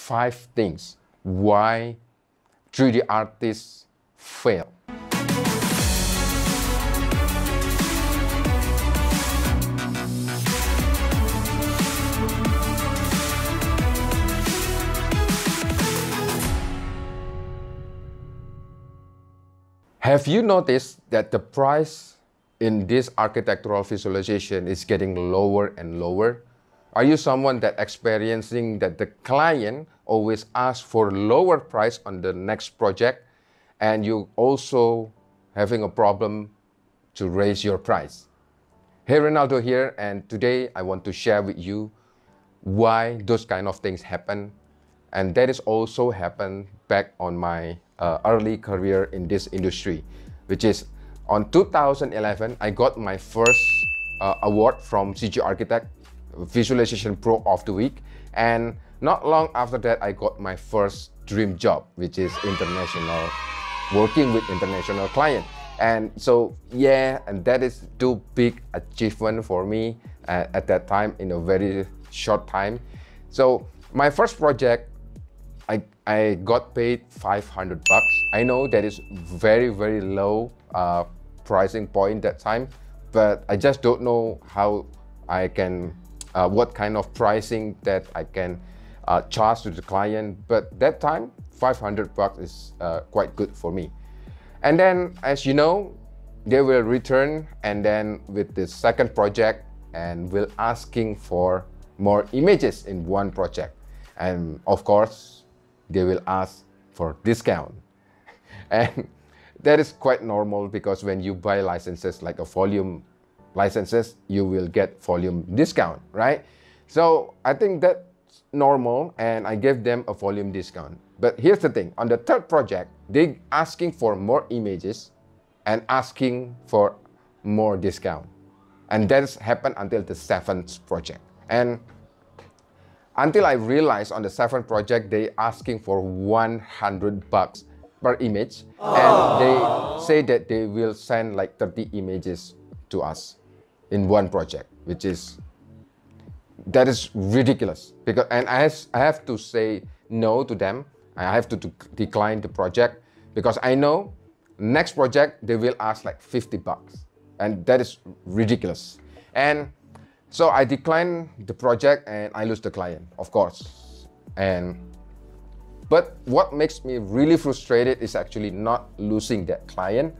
5 things why 3D artists fail. Have you noticed that the price in this architectural visualization is getting lower and lower? Are you someone that experiencing that the client always asks for lower price on the next project, and you also having a problem to raise your price? Hey, Ronaldo here, and today I want to share with you why those kind of things happen. And that is also happened back on my early career in this industry, which is on 2011, I got my first award from CG Architect, Visualization Pro of the Week. And not long after that, I got my first dream job, which is international, working with international client. And so, yeah, and that is two big achievement for me at that time in a very short time. So my first project, I got paid 500 bucks. I know that is very, very low pricing point that time, but I just don't know how I can, what kind of pricing that I can charge to the client. But that time, 500 bucks is quite good for me. And then, as you know, they will return and then with the second project and will asking for more images in one project. And of course, they will ask for discount. And that is quite normal because when you buy licenses like a volume licenses, you will get volume discount, right? So I think that's normal and I gave them a volume discount. But here's the thing, on the third project, they asking for more images and asking for more discount. And that has happened until the seventh project. And until I realized on the seventh project, they asking for 100 bucks per image. And they say that they will send like 30 images to us in one project, which is, that is ridiculous. Because, and I have to say no to them. I have to decline the project because I know next project, they will ask like 50 bucks. And that is ridiculous. And so I declined the project and I lose the client, of course. But what makes me really frustrated is actually not losing that client,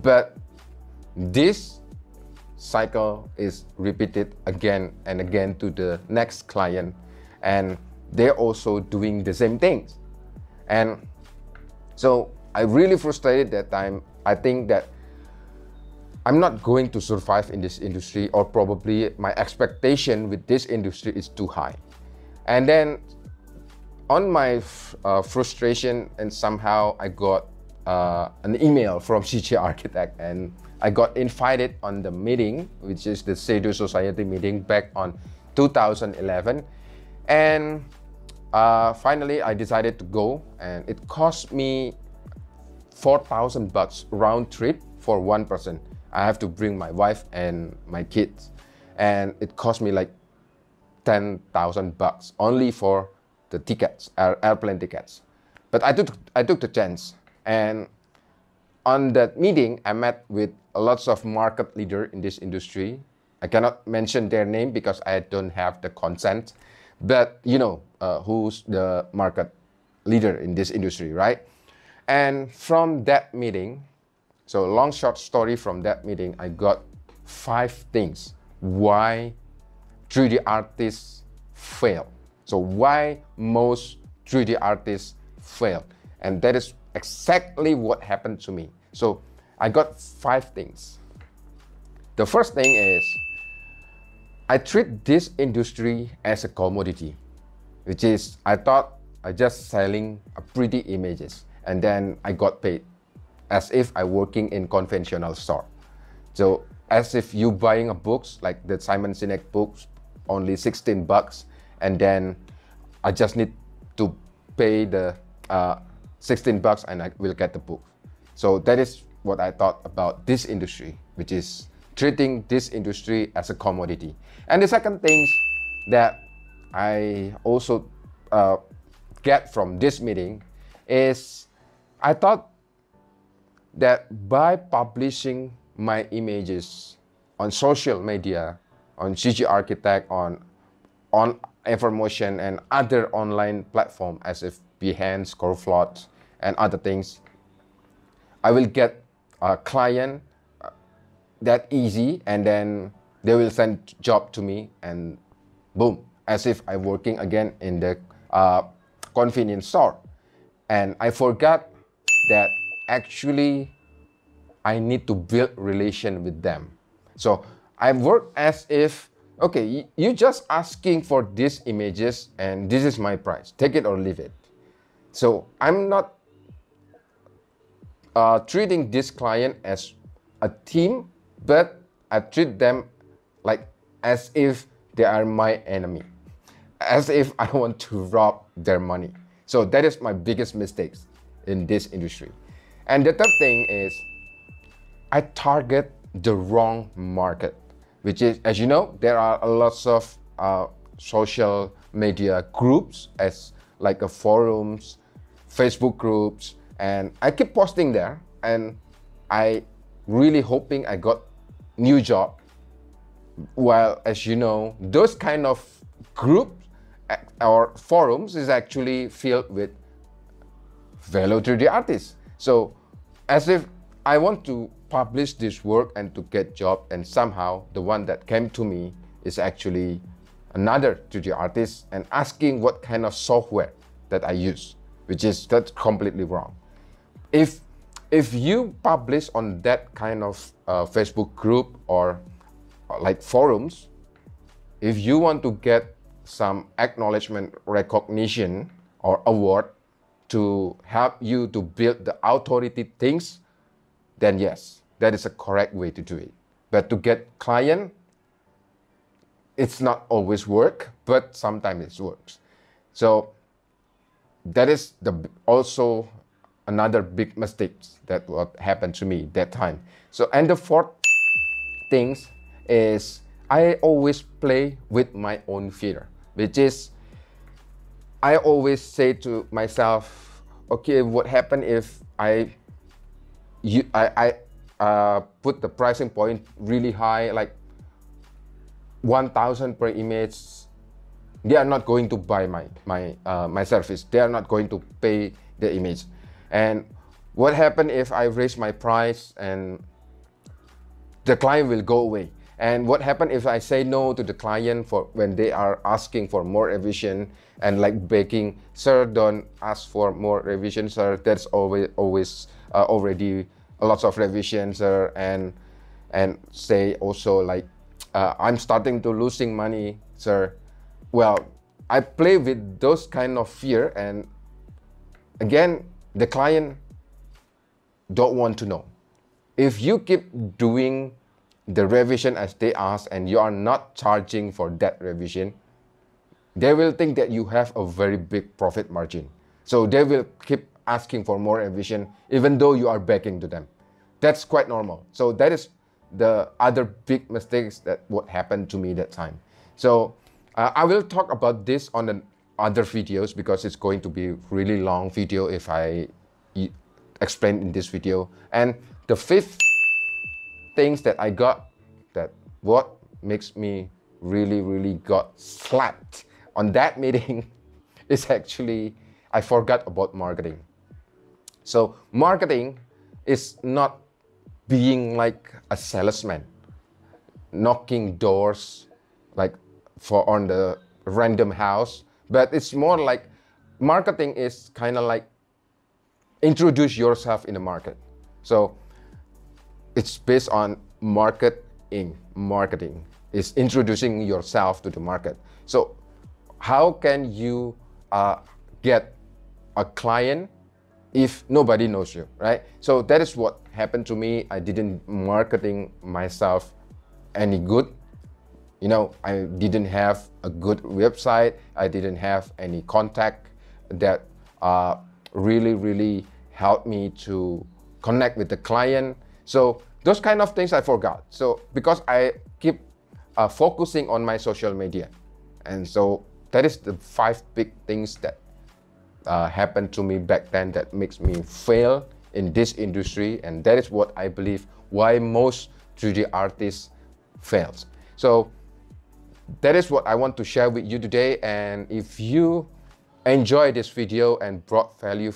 but this cycle is repeated again and again to the next client, and they're also doing the same things. And so I really frustrated that time. I think that I'm not going to survive in this industry, or probably my expectation with this industry is too high. And then on my frustration, and somehow I got an email from CG Architect, and I got invited on the meeting, which is the Seido Society meeting back on 2011. And finally I decided to go, and it cost me 4,000 bucks round trip for one person. I have to bring my wife and my kids, and it cost me like 10,000 bucks only for the tickets, airplane tickets. But I took the chance, and on that meeting I met with lots of market leader in this industry. I cannot mention their name because I don't have the consent, but you know who's the market leader in this industry, right? And from that meeting, so long short story, from that meeting, I got 5 things why 3D artists fail. So why most 3D artists fail. And that is exactly what happened to me. So I got 5 things. The first thing is, I treat this industry as a commodity, which is, I thought I just selling pretty images, and then I got paid as if I working in conventional store. So as if you buying a books like the Simon Sinek books, only 16 bucks, and then I just need to pay the 16 bucks and I will get the book. So that is what I thought about this industry, which is treating this industry as a commodity. And the second thing that I also get from this meeting is I thought that by publishing my images on social media, on CG Architect, on Information and other online platforms as if Behance, Coreflot, and other things, I will get a client that easy, and then they will send job to me, and boom, as if I'm working again in the convenience store. And I forgot that actually I need to build relation with them. So I work as if, okay, you just asking for these images and this is my price, take it or leave it. So I'm not treating this client as a team, but I treat them like as if they are my enemy, as if I want to rob their money. So that is my biggest mistakes in this industry. And the third thing is I target the wrong market, which is, as you know, there are lots of social media groups as like forums, Facebook groups, and I keep posting there, and I really hoping I got new job. Well, as you know, those kind of groups or forums is actually filled with fellow 3D artists. So as if I want to publish this work and to get job, and somehow the one that came to me is actually another 3D artist and asking what kind of software that I use, that's completely wrong. If you publish on that kind of Facebook group or like forums, if you want to get some acknowledgement, recognition, or award to help you to build the authority things, then yes, that is a correct way to do it. But to get client, it's not always work, but sometimes it works. So that is also another big mistake that what happened to me that time. So, and the fourth things is I always play with my own fear, which is I always say to myself, okay, what happened if I put the pricing point really high, like 1,000 per image? They are not going to buy my service. They are not going to pay the image. And what happened if I raise my price and the client will go away? And what happened if I say no to the client for when they are asking for more revision and like begging, sir, don't ask for more revision, sir. There's always already lots of revisions, sir. And say also like, I'm starting to losing money, sir. Well, I play with those kind of fear, and again, the client don't want to know. If you keep doing the revision as they ask and you are not charging for that revision, they will think that you have a very big profit margin. So they will keep asking for more revision even though you are begging to them. That's quite normal. So that is the other big mistakes that what happened to me that time. So I will talk about this on the other videos because it's going to be really long video if I explain in this video. And the fifth things that I got, that what makes me really got slapped on that meeting is actually I forgot about marketing. So marketing is not being like a salesman, knocking doors like for on the random house, but it's more like marketing is kind of like introduce yourself in the market. So it's based on marketing. Marketing is introducing yourself to the market. So how can you get a client if nobody knows you, right? So that is what happened to me. I didn't marketing myself any good. You know, I didn't have a good website. I didn't have any contact that really helped me to connect with the client. So those kind of things I forgot. So because I keep focusing on my social media. And so that is the 5 big things that happened to me back then that makes me fail in this industry, and that is what I believe why most 3D artists fails. So that is what I want to share with you today, and if you enjoy this video and brought value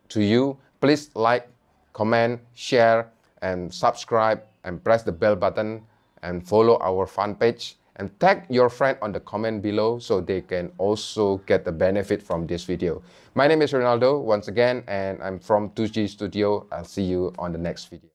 to you, please like, comment, share, and subscribe, and press the bell button, and follow our fan page, and tag your friend on the comment below so they can also get the benefit from this video. My name is Ronaldo once again, and I'm from 2G Studio. I'll see you on the next video.